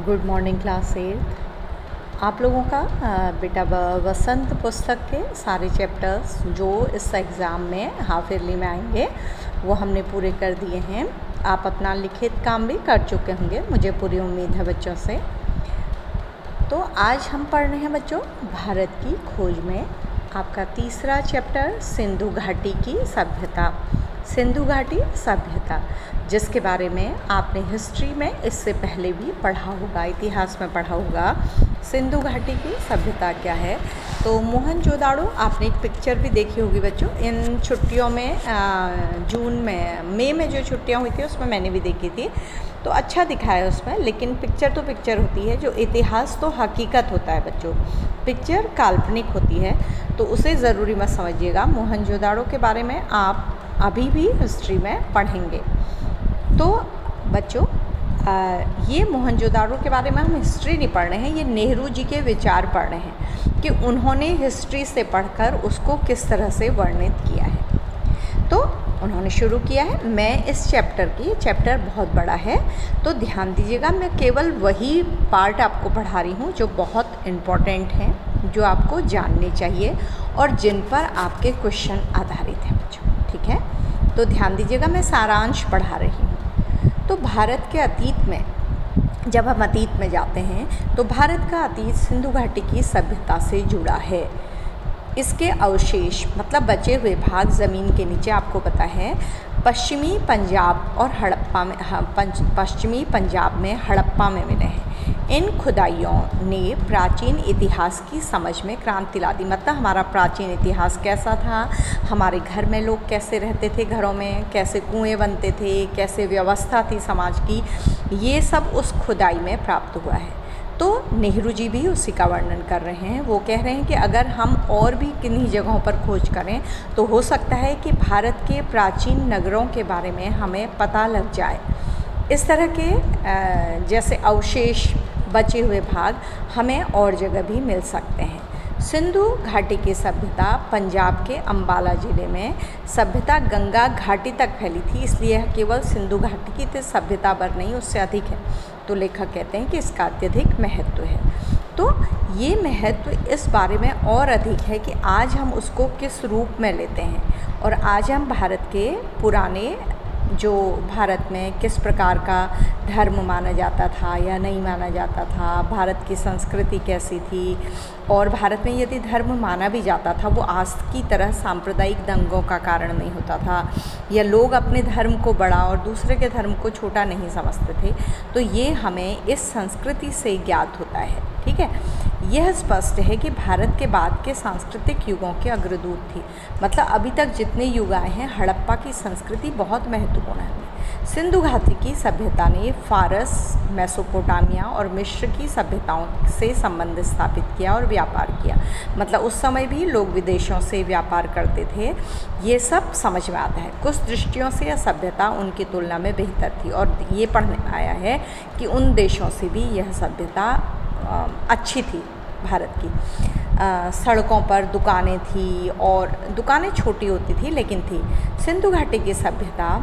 Good morning class 8। आप लोगों का बेटा वसंत पुस्तक के सारे चैप्टर्स जो इस एग्ज़ाम में हाफ ईयरली में आएंगे वो हमने पूरे कर दिए हैं। आप अपना लिखित काम भी कर चुके होंगे, मुझे पूरी उम्मीद है बच्चों से। तो आज हम पढ़ रहे हैं बच्चों भारत की खोज में आपका तीसरा चैप्टर सिंधु घाटी की सभ्यता। सिंधु घाटी सभ्यता जिसके बारे में आपने हिस्ट्री में इससे पहले भी पढ़ा होगा, इतिहास में पढ़ा होगा। सिंधु घाटी की सभ्यता क्या है? तो मोहनजोदाड़ो आपने एक पिक्चर भी देखी होगी बच्चों। इन छुट्टियों में जून में मई में जो छुट्टियां हुई थी उसमें मैंने भी देखी थी, तो अच्छा दिखाया उसमें। लेकिन पिक्चर तो पिक्चर होती है, जो इतिहास तो हकीकत होता है बच्चों। पिक्चर काल्पनिक होती है, तो उसे ज़रूरी मत समझिएगा। मोहनजोदाड़ो के बारे में आप अभी भी हिस्ट्री में पढ़ेंगे। तो बच्चों ये मोहनजोदाड़ो के बारे में हम हिस्ट्री नहीं पढ़ रहे हैं, ये नेहरू जी के विचार पढ़ रहे हैं कि उन्होंने हिस्ट्री से पढ़कर उसको किस तरह से वर्णित किया है। तो उन्होंने शुरू किया है। मैं इस चैप्टर बहुत बड़ा है तो ध्यान दीजिएगा, मैं केवल वही पार्ट आपको पढ़ा रही हूँ जो बहुत इम्पॉर्टेंट हैं, जो आपको जानने चाहिए और जिन पर आपके क्वेश्चन आधारित हैं बच्चों। ठीक है, तो ध्यान दीजिएगा, मैं सारांश पढ़ा रही हूँ। तो भारत के अतीत में, जब हम अतीत में जाते हैं तो भारत का अतीत सिंधु घाटी की सभ्यता से जुड़ा है। इसके अवशेष मतलब बचे हुए भाग ज़मीन के नीचे आपको पता है पश्चिमी पंजाब और हड़प्पा में, पश्चिमी पंजाब में हड़प्पा में मिले हैं। इन खुदाइयों ने प्राचीन इतिहास की समझ में क्रांति ला दी। मतलब हमारा प्राचीन इतिहास कैसा था, हमारे घर में लोग कैसे रहते थे, घरों में कैसे कुएं बनते थे, कैसे व्यवस्था थी समाज की, ये सब उस खुदाई में प्राप्त हुआ है। तो नेहरू जी भी उसी का वर्णन कर रहे हैं। वो कह रहे हैं कि अगर हम और भी किन्हीं जगहों पर खोज करें तो हो सकता है कि भारत के प्राचीन नगरों के बारे में हमें पता लग जाए। इस तरह के जैसे अवशेष, बचे हुए भाग हमें और जगह भी मिल सकते हैं। सिंधु घाटी की सभ्यता पंजाब के अंबाला ज़िले में सभ्यता गंगा घाटी तक फैली थी, इसलिए केवल सिंधु घाटी की सभ्यता भर नहीं, उससे अधिक है। तो लेखक कहते हैं कि इसका अत्यधिक महत्व है। तो ये महत्व इस बारे में और अधिक है कि आज हम उसको किस रूप में लेते हैं और आज हम भारत के पुराने, जो भारत में किस प्रकार का धर्म माना जाता था या नहीं माना जाता था, भारत की संस्कृति कैसी थी, और भारत में यदि धर्म माना भी जाता था वो आज की तरह सांप्रदायिक दंगों का कारण नहीं होता था, या लोग अपने धर्म को बड़ा और दूसरे के धर्म को छोटा नहीं समझते थे। तो ये हमें इस संस्कृति से ज्ञात होता है। ठीक है, यह स्पष्ट है कि भारत के बाद के सांस्कृतिक युगों के अग्रदूत थी। मतलब अभी तक जितने युग आए हैं, हड़प्पा की संस्कृति बहुत महत्वपूर्ण है। सिंधु घाटी की सभ्यता ने फारस, मेसोपोटामिया और मिस्र की सभ्यताओं से संबंध स्थापित किया और व्यापार किया। मतलब उस समय भी लोग विदेशों से व्यापार करते थे। ये सब समझ में आता है। कुछ दृष्टियों से यह सभ्यता उनकी तुलना में बेहतर थी, और ये पढ़ने में आया है कि उन देशों से भी यह सभ्यता अच्छी थी भारत की। सड़कों पर दुकानें थी, और दुकानें छोटी होती थी लेकिन थी। सिंधु घाटी की सभ्यता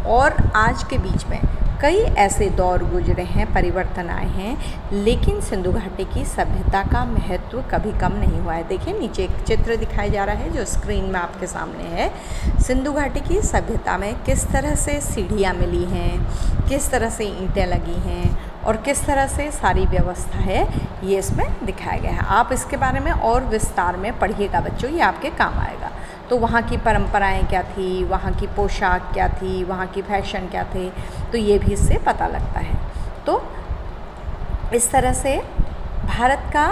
और आज के बीच में कई ऐसे दौर गुजरे हैं, परिवर्तन आए हैं, लेकिन सिंधु घाटी की सभ्यता का महत्व कभी कम नहीं हुआ है। देखिए नीचे एक चित्र दिखाया जा रहा है जो स्क्रीन में आपके सामने है। सिंधु घाटी की सभ्यता में किस तरह से सीढ़ियाँ मिली हैं, किस तरह से ईंटें लगी हैं और किस तरह से सारी व्यवस्था है, ये इसमें दिखाया गया है। आप इसके बारे में और विस्तार में पढ़िएगा बच्चों, ये आपके काम आएगा। तो वहाँ की परंपराएं क्या थी, वहाँ की पोशाक क्या थी, वहाँ की फैशन क्या थे, तो ये भी इससे पता लगता है। तो इस तरह से भारत का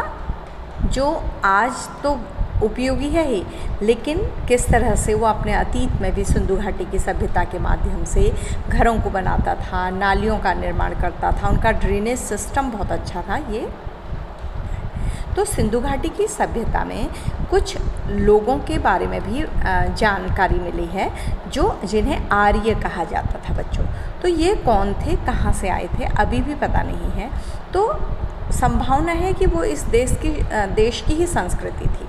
जो आज तो उपयोगी है ही, लेकिन किस तरह से वो अपने अतीत में भी सिंधु घाटी की सभ्यता के माध्यम से घरों को बनाता था, नालियों का निर्माण करता था, उनका ड्रेनेज सिस्टम बहुत अच्छा था। ये तो सिंधु घाटी की सभ्यता में कुछ लोगों के बारे में भी जानकारी मिली है, जिन्हें आर्य कहा जाता था बच्चों। तो ये कौन थे, कहाँ से आए थे, अभी भी पता नहीं है। तो संभावना है कि वो इस देश की ही संस्कृति थी।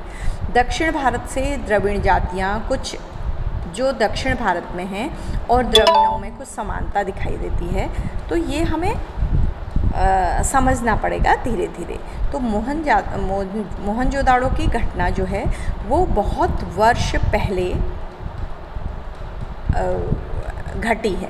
दक्षिण भारत से द्रविड़ जातियाँ कुछ जो दक्षिण भारत में हैं और द्रविड़ों में कुछ समानता दिखाई देती है। तो ये हमें समझना पड़ेगा धीरे धीरे। तो मोहनजोदाड़ो की घटना जो है वो बहुत वर्ष पहले घटी है,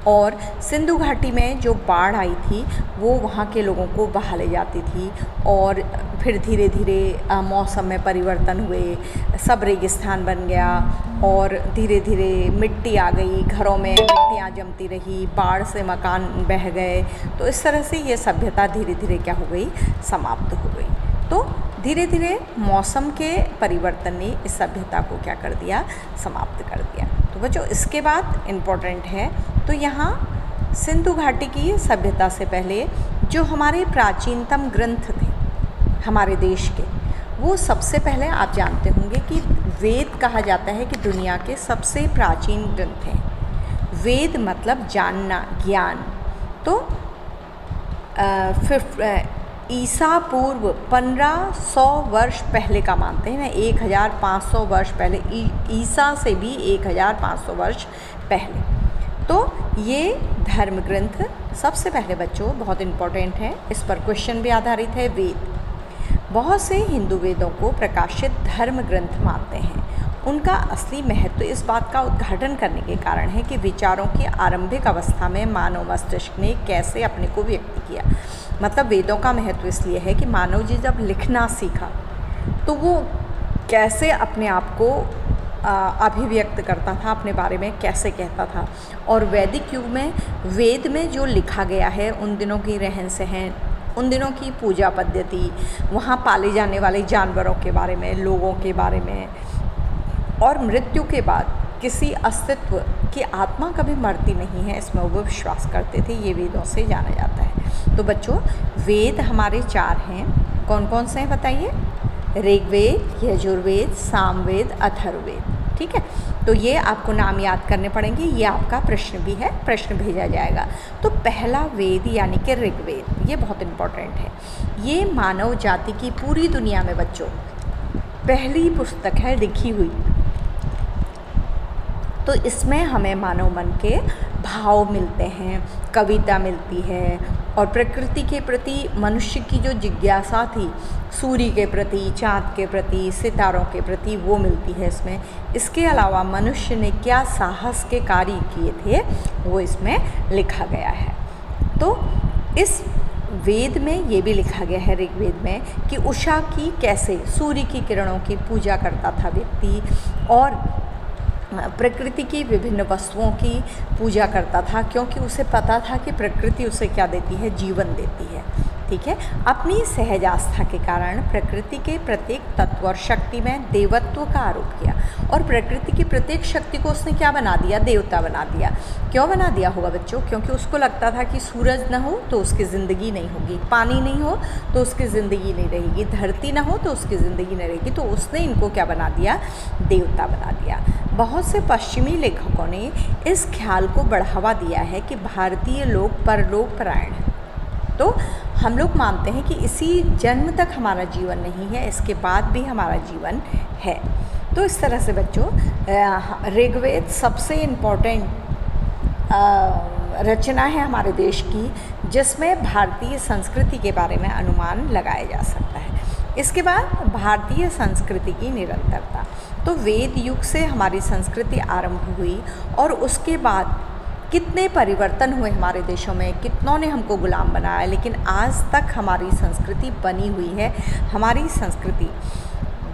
और सिंधु घाटी में जो बाढ़ आई थी वो वहाँ के लोगों को बहा ले जाती थी, और फिर धीरे धीरे मौसम में परिवर्तन हुए, सब रेगिस्तान बन गया, और धीरे धीरे मिट्टी आ गई, घरों में मिट्टियाँ जमती रही, बाढ़ से मकान बह गए। तो इस तरह से ये सभ्यता धीरे धीरे क्या हो गई, समाप्त हो गई। तो धीरे धीरे मौसम के परिवर्तन ने इस सभ्यता को क्या कर दिया, समाप्त कर दिया। तो बच्चों इसके बाद इम्पोर्टेंट है, तो यहाँ सिंधु घाटी की सभ्यता से पहले जो हमारे प्राचीनतम ग्रंथ थे हमारे देश के, वो सबसे पहले आप जानते होंगे कि वेद कहा जाता है कि दुनिया के सबसे प्राचीन ग्रंथ हैं। वेद मतलब जानना, ज्ञान। तो ईसा पूर्व 1500 वर्ष पहले का मानते हैं, 1500 वर्ष पहले, ईसा से भी 1500 वर्ष पहले। तो ये धर्म ग्रंथ सबसे पहले बच्चों बहुत इम्पोर्टेंट है, इस पर क्वेश्चन भी आधारित है। वेद बहुत से हिंदू वेदों को प्रकाशित धर्म ग्रंथ मानते हैं। उनका असली महत्व इस बात का उद्घाटन करने के कारण है कि विचारों की आरंभिक अवस्था में मानव मस्तिष्क ने कैसे अपने को व्यक्त किया। मतलब वेदों का महत्व इसलिए है कि मानव जी जब लिखना सीखा तो वो कैसे अपने आप को अभिव्यक्त करता था, अपने बारे में कैसे कहता था। और वैदिक युग में वेद में जो लिखा गया है उन दिनों की रहन सहन, उन दिनों की पूजा पद्धति, वहाँ पाले जाने वाले जानवरों के बारे में, लोगों के बारे में, और मृत्यु के बाद किसी अस्तित्व की आत्मा कभी मरती नहीं है, इसमें वो विश्वास करते थे। ये वेदों से जाना जाता है। तो बच्चों वेद हमारे 4 हैं, कौन कौन से हैं बताइए? ऋग्वेद, यजुर्वेद, सामवेद, अथर्ववेद। ठीक है, तो ये आपको नाम याद करने पड़ेंगे, ये आपका प्रश्न भी है, प्रश्न भेजा जाएगा। तो पहला वेद यानी कि ऋग्वेद, ये बहुत इम्पोर्टेंट है। ये मानव जाति की पूरी दुनिया में बच्चों पहली पुस्तक है लिखी हुई। तो इसमें हमें मानव मन के भाव मिलते हैं, कविता मिलती है, और प्रकृति के प्रति मनुष्य की जो जिज्ञासा थी, सूर्य के प्रति, चाँद के प्रति, सितारों के प्रति, वो मिलती है इसमें। इसके अलावा मनुष्य ने क्या साहस के कार्य किए थे वो इसमें लिखा गया है। तो इस वेद में ये भी लिखा गया है ऋग्वेद में कि उषा की कैसे, सूर्य की किरणों की पूजा करता था व्यक्ति, और प्रकृति की विभिन्न वस्तुओं की पूजा करता था, क्योंकि उसे पता था कि प्रकृति उसे क्या देती है, जीवन देती है। ठीक है, अपनी सहज आस्था के कारण प्रकृति के प्रत्येक तत्व और शक्ति में देवत्व का आरोप किया, और प्रकृति की प्रत्येक शक्ति को उसने क्या बना दिया, देवता बना दिया। क्यों बना दिया होगा बच्चों? क्योंकि उसको लगता था कि सूरज न हो तो उसकी ज़िंदगी नहीं होगी, पानी नहीं हो तो उसकी ज़िंदगी नहीं रहेगी, धरती न हो तो उसकी ज़िंदगी नहीं रहेगी। तो उसने इनको क्या बना दिया, देवता बना दिया। बहुत से पश्चिमी लेखकों ने इस ख्याल को बढ़ावा दिया है कि भारतीय लोग परलोक परायण हैं। तो हम लोग मानते हैं कि इसी जन्म तक हमारा जीवन नहीं है, इसके बाद भी हमारा जीवन है। तो इस तरह से बच्चों ऋग्वेद सबसे इम्पोर्टेंट रचना है हमारे देश की, जिसमें भारतीय संस्कृति के बारे में अनुमान लगाया जा सकता है। इसके बाद भारतीय संस्कृति की निरंतरता। तो वेद युग से हमारी संस्कृति आरंभ हुई, और उसके बाद कितने परिवर्तन हुए हमारे देशों में, कितनों ने हमको गुलाम बनाया, लेकिन आज तक हमारी संस्कृति बनी हुई है। हमारी संस्कृति,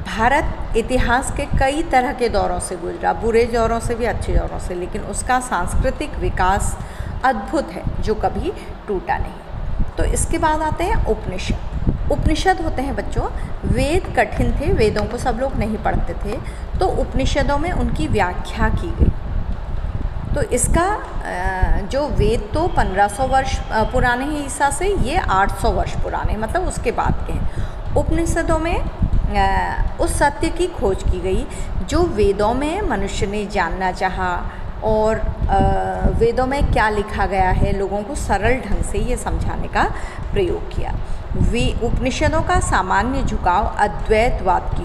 भारत इतिहास के कई तरह के दौरों से गुजरा, बुरे दौरों से भी, अच्छे दौरों से, लेकिन उसका सांस्कृतिक विकास अद्भुत है जो कभी टूटा नहीं। तो इसके बाद आते हैं उपनिषद। उपनिषद होते हैं बच्चों, वेद कठिन थे, वेदों को सब लोग नहीं पढ़ते थे, तो उपनिषदों में उनकी व्याख्या की गई। तो इसका जो वेद तो 1500 वर्ष पुराने हैं ईसा से, ये 800 वर्ष पुराने हैं, मतलब उसके बाद के हैं। उपनिषदों में उस सत्य की खोज की गई जो वेदों में मनुष्य ने जानना चाहा, और वेदों में क्या लिखा गया है लोगों को सरल ढंग से ये समझाने का प्रयोग किया। उपनिषदों का सामान्य झुकाव अद्वैतवाद की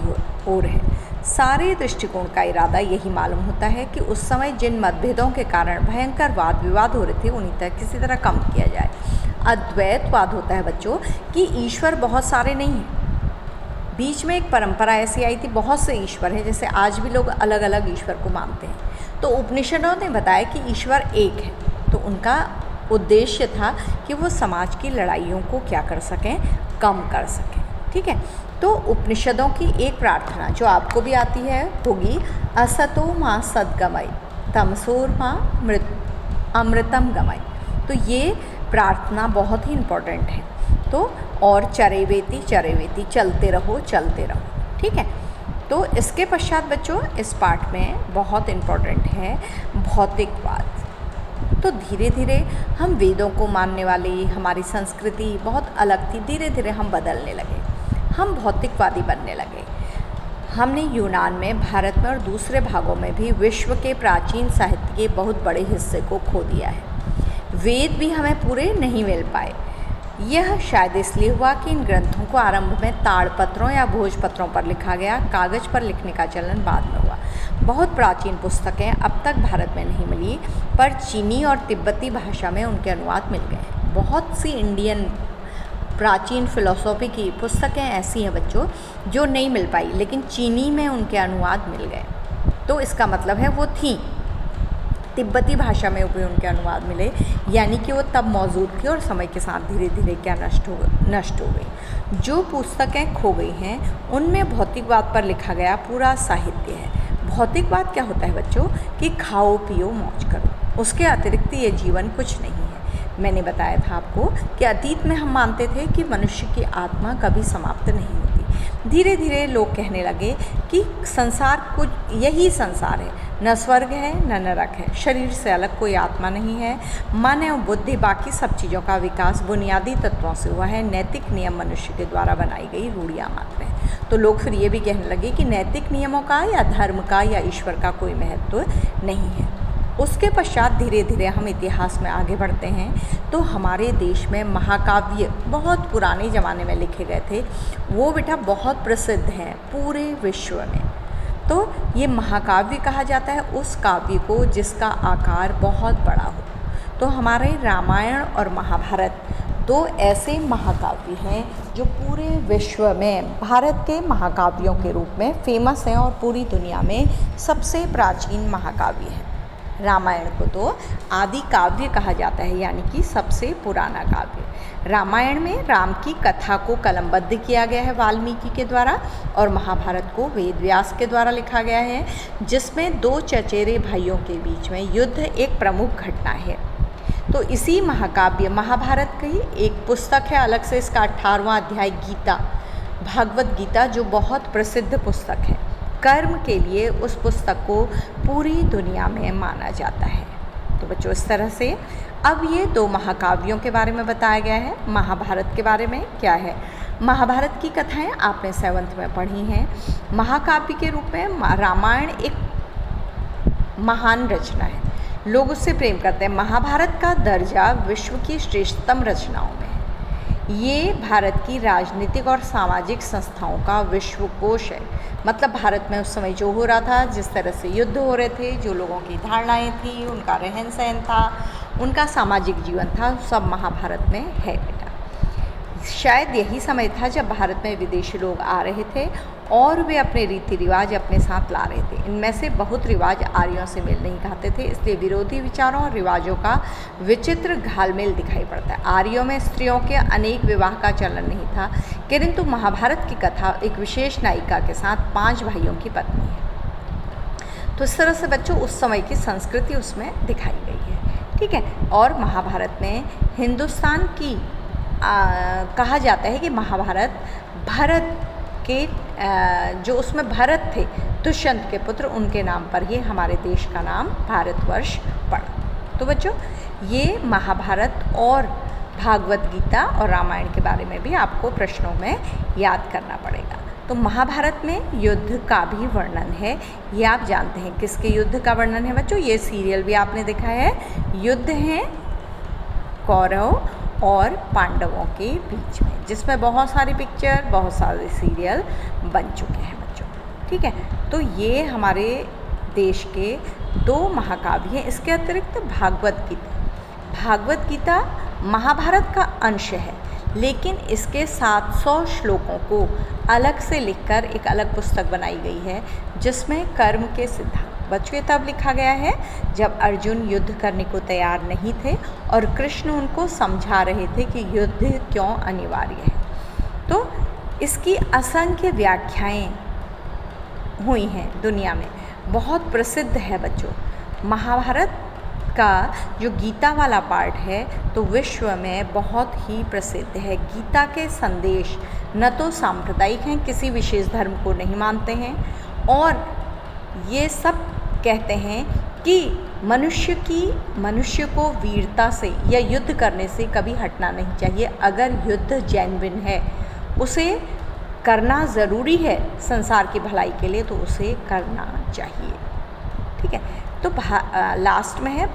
ओर है। सारे दृष्टिकोण का इरादा यही मालूम होता है कि उस समय जिन मतभेदों के कारण भयंकर वाद विवाद हो रहे थे उन्हीं तक किसी तरह कम किया जाए। अद्वैतवाद होता है बच्चों कि ईश्वर बहुत सारे नहीं हैं। बीच में एक परंपरा ऐसी आई थी, बहुत से ईश्वर हैं, जैसे आज भी लोग अलग अलग ईश्वर को मानते हैं। तो उपनिषदों ने बताया कि ईश्वर एक है, तो उनका उद्देश्य था कि वो समाज की लड़ाइयों को क्या कर सकें, कम कर सकें। ठीक है, तो उपनिषदों की एक प्रार्थना जो आपको भी आती है होगी, असतो मां सद्गमय तमसोर मां अमृतम गमय। तो ये प्रार्थना बहुत ही इम्पोर्टेंट है। तो और चरेवेति चरेवेति, चलते रहो चलते रहो। ठीक है, तो इसके पश्चात बच्चों इस पाठ में बहुत इम्पोर्टेंट है भौतिकवाद। तो धीरे धीरे हम वेदों को मानने वाली हमारी संस्कृति बहुत अलग थी, धीरे धीरे हम बदलने लगे, हम भौतिकवादी बनने लगे। हमने यूनान में, भारत में और दूसरे भागों में भी विश्व के प्राचीन साहित्य के बहुत बड़े हिस्से को खो दिया है। वेद भी हमें पूरे नहीं मिल पाए। यह शायद इसलिए हुआ कि इन ग्रंथों को आरंभ में ताड़पत्रों या भोजपत्रों पर लिखा गया, कागज़ पर लिखने का चलन बाद में हुआ। बहुत प्राचीन पुस्तकें अब तक भारत में नहीं मिली, पर चीनी और तिब्बती भाषा में उनके अनुवाद मिल गए। बहुत सी इंडियन प्राचीन फिलॉसफी की पुस्तकें ऐसी हैं बच्चों जो नहीं मिल पाई, लेकिन चीनी में उनके अनुवाद मिल गए। तो इसका मतलब है वो थी, तिब्बती भाषा में भी उनके अनुवाद मिले, यानी कि वो तब मौजूद थी और समय के साथ धीरे धीरे क्या नष्ट हो गई। जो पुस्तकें खो गई हैं उनमें भौतिकवाद पर लिखा गया पूरा साहित्य है। भौतिकवाद क्या होता है बच्चों कि खाओ पियो मौज करो, उसके अतिरिक्त ये जीवन कुछ नहीं है। मैंने बताया था आपको कि अतीत में हम मानते थे कि मनुष्य की आत्मा कभी समाप्त नहीं होती। धीरे धीरे लोग कहने लगे कि संसार कुछ यही संसार है, न स्वर्ग है न नरक है, शरीर से अलग कोई आत्मा नहीं है, मन एवं बुद्धि बाकी सब चीज़ों का विकास बुनियादी तत्वों से हुआ है, नैतिक नियम मनुष्य के द्वारा बनाई गई रूढ़ियाँ मात्र हैं। तो लोग फिर ये भी कहने लगे कि नैतिक नियमों का या धर्म का या ईश्वर का कोई महत्व नहीं है। उसके पश्चात धीरे धीरे हम इतिहास में आगे बढ़ते हैं तो हमारे देश में महाकाव्य बहुत पुराने ज़माने में लिखे गए थे, वो बेटा बहुत प्रसिद्ध हैं पूरे विश्व में। तो ये महाकाव्य कहा जाता है उस काव्य को जिसका आकार बहुत बड़ा हो। तो हमारे रामायण और महाभारत दो ऐसे महाकाव्य हैं जो पूरे विश्व में भारत के महाकाव्यों के रूप में फेमस हैं और पूरी दुनिया में सबसे प्राचीन महाकाव्य हैं। रामायण को तो आदि काव्य कहा जाता है, यानी कि सबसे पुराना काव्य। रामायण में राम की कथा को कलमबद्ध किया गया है वाल्मीकि के द्वारा, और महाभारत को वेद व्यास के द्वारा लिखा गया है, जिसमें दो चचेरे भाइयों के बीच में युद्ध एक प्रमुख घटना है। तो इसी महाकाव्य महाभारत की एक पुस्तक है अलग से, इसका 18वां अध्याय गीता, भागवत गीता, जो बहुत प्रसिद्ध पुस्तक है। कर्म के लिए उस पुस्तक को पूरी दुनिया में माना जाता है। तो बच्चों इस तरह से अब ये दो महाकाव्यों के बारे में बताया गया है। महाभारत के बारे में क्या है, महाभारत की कथाएं आपने 7th में पढ़ी हैं। महाकाव्य के रूप में रामायण एक महान रचना है, लोग उससे प्रेम करते हैं। महाभारत का दर्जा विश्व की श्रेष्ठतम रचनाओं में है। ये भारत की राजनीतिक और सामाजिक संस्थाओं का विश्वकोश है। मतलब भारत में उस समय जो हो रहा था, जिस तरह से युद्ध हो रहे थे, जो लोगों की धारणाएं थी, उनका रहन सहन था, उनका सामाजिक जीवन था, सब महाभारत में है बेटा। शायद यही समय था जब भारत में विदेशी लोग आ रहे थे और वे अपने रीति रिवाज अपने साथ ला रहे थे। इनमें से बहुत रिवाज आर्यों से मेल नहीं खाते थे, इसलिए विरोधी विचारों और रिवाजों का विचित्र घालमेल दिखाई पड़ता है। आर्यों में स्त्रियों के अनेक विवाह का चलन नहीं था, किंतु महाभारत की कथा एक विशेष नायिका के साथ 5 भाइयों की पत्नी है। तो इस तरह से बच्चों उस समय की संस्कृति उसमें दिखाई गई है। ठीक है, और महाभारत में हिंदुस्तान की कहा जाता है कि महाभारत भरत के जो उसमें भरत थे दुष्यंत के पुत्र, उनके नाम पर ही हमारे देश का नाम भारतवर्ष पड़ा। तो बच्चों ये महाभारत और भागवत गीता और रामायण के बारे में भी आपको प्रश्नों में याद करना पड़ेगा। तो महाभारत में युद्ध का भी वर्णन है, ये आप जानते हैं। किसके युद्ध का वर्णन है बच्चों, ये सीरियल भी आपने देखा है। युद्ध हैं कौरव और पांडवों के बीच में, जिसमें बहुत सारी पिक्चर, बहुत सारे सीरियल बन चुके हैं बच्चों। ठीक। ठीक है। तो ये हमारे देश के 2 महाकाव्य हैं। इसके अतिरिक्त भागवत गीता महाभारत का अंश है, लेकिन इसके 700 श्लोकों को अलग से लिखकर एक अलग पुस्तक बनाई गई है, जिसमें कर्म के सिद्धांत बच्चों तब लिखा गया है जब अर्जुन युद्ध करने को तैयार नहीं थे और कृष्ण उनको समझा रहे थे कि युद्ध क्यों अनिवार्य है। तो इसकी असंख्य व्याख्याएं हुई हैं दुनिया में, बहुत प्रसिद्ध है बच्चों। महाभारत का जो गीता वाला पार्ट है तो विश्व में बहुत ही प्रसिद्ध है। गीता के संदेश न तो सांप्रदायिक हैं, किसी विशेष धर्म को नहीं मानते हैं, और ये सब कहते हैं कि मनुष्य को वीरता से या युद्ध करने से कभी हटना नहीं चाहिए। अगर युद्ध जेन्युइन है, उसे करना ज़रूरी है संसार की भलाई के लिए, तो उसे करना चाहिए, ठीक है। तो लास्ट में है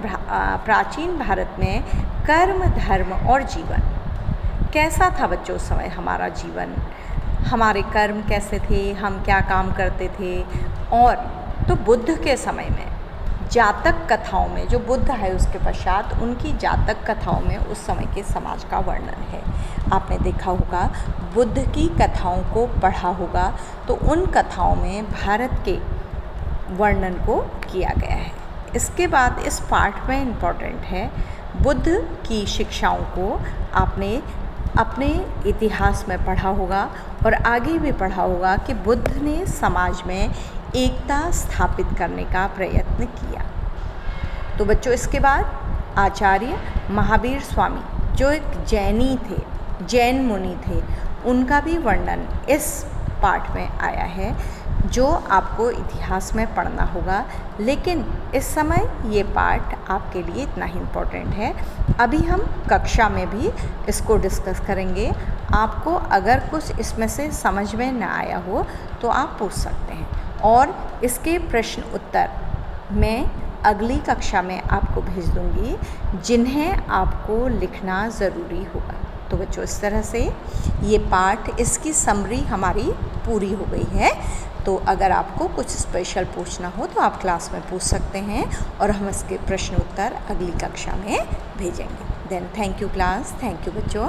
प्राचीन भारत में कर्म, धर्म और जीवन। कैसा था बच्चों उस समय हमारा जीवन, हमारे कर्म कैसे थे, हम क्या काम करते थे। और तो बुद्ध के समय में जातक कथाओं में, जो बुद्ध है उसके पश्चात उनकी जातक कथाओं में उस समय के समाज का वर्णन है। आपने देखा होगा, बुद्ध की कथाओं को पढ़ा होगा, तो उन कथाओं में भारत के वर्णन को किया गया है। इसके बाद इस पार्ट में इम्पॉर्टेंट है, बुद्ध की शिक्षाओं को आपने अपने इतिहास में पढ़ा होगा और आगे भी पढ़ा होगा कि बुद्ध ने समाज में एकता स्थापित करने का प्रयत्न किया। तो बच्चों इसके बाद आचार्य महावीर स्वामी जो एक जैन मुनि थे, उनका भी वर्णन इस पार्ट में आया है, जो आपको इतिहास में पढ़ना होगा। लेकिन इस समय ये पार्ट आपके लिए इतना ही इम्पोर्टेंट है। अभी हम कक्षा में भी इसको डिस्कस करेंगे। आपको अगर कुछ इसमें से समझ में ना आया हो तो आप पूछ सकते हैं, और इसके प्रश्न उत्तर मैं अगली कक्षा में आपको भेज दूंगी, जिन्हें आपको लिखना ज़रूरी होगा। तो बच्चों इस तरह से ये पार्ट, इसकी समरी हमारी पूरी हो गई है। तो अगर आपको कुछ स्पेशल पूछना हो तो आप क्लास में पूछ सकते हैं, और हम इसके प्रश्न उत्तर अगली कक्षा में भेजेंगे। Then thank you class, thank you बच्चों।